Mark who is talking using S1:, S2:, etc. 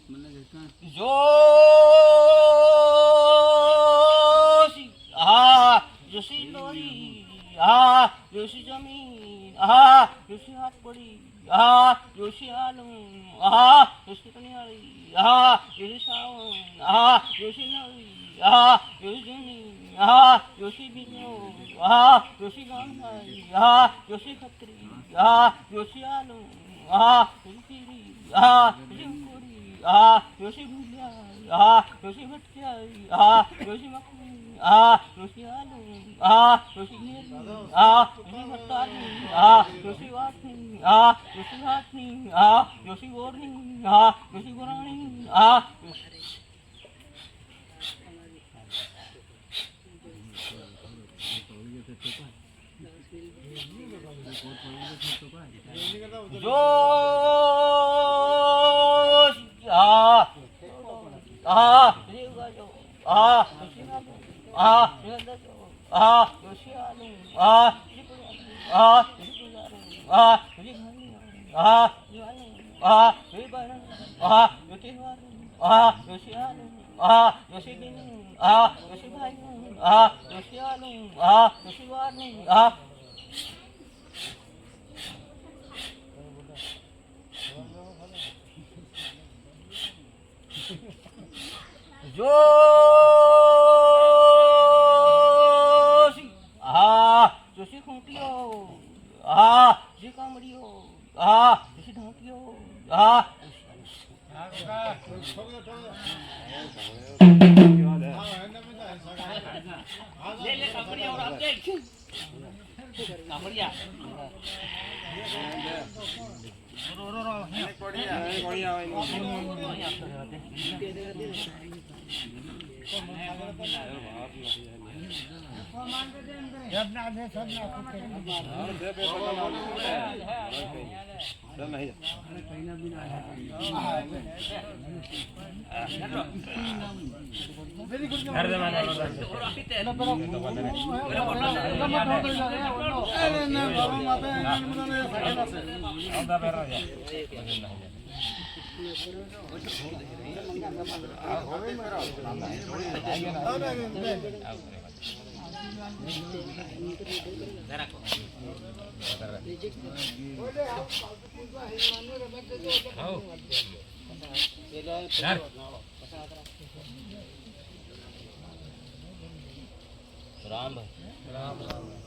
S1: જોશી હા જોશી લોરી હા જોશી જમીન હા જોશી હાથ પડી હા જોશી આલમ હા જોશી કન્યાળી હા જોશી સાવન હા જોશી નવી હા જોશી જમીન હા જોશી બીજો હા જોશી ગામભાઈ હા જોશી ખત્રી હા જોશી આલમ હા જોશી પીરી હા જોશી અંકુરી હા જોશી ભૂલિયા હા જોશી ભટક્યા હા જોશી મખની હા જોશી આલમ હા જોશી ઘેરી હા જોશી ભટ્ટાની હા જોશી વાસની હા જોશી હાથની હા જોશી ગોરની હા જોશી ગોરાણી હા જોશી હા હા હા હા હા જોશી આલુ હા હા હા હા હા હા જોશી હા જોશી આલુ હા જોશી બિનુ હા જોશી ભાઈ હા જોશી આલુ હા જોશી વારની હા જોશી હા જોશી ખૂંટિયો હા જોશી કામડિયો હા જોશી ઢાંકિયો હા ले कापड़िया और आप देख कापड़िया रो रो रो कोड़िया जब ना दे सब ना और दे पे चल नहीं कहीं भी ना वेरी गुड घर दे मानो अरे ना बाबा माता ने आंदा पेरा जा राम राम राम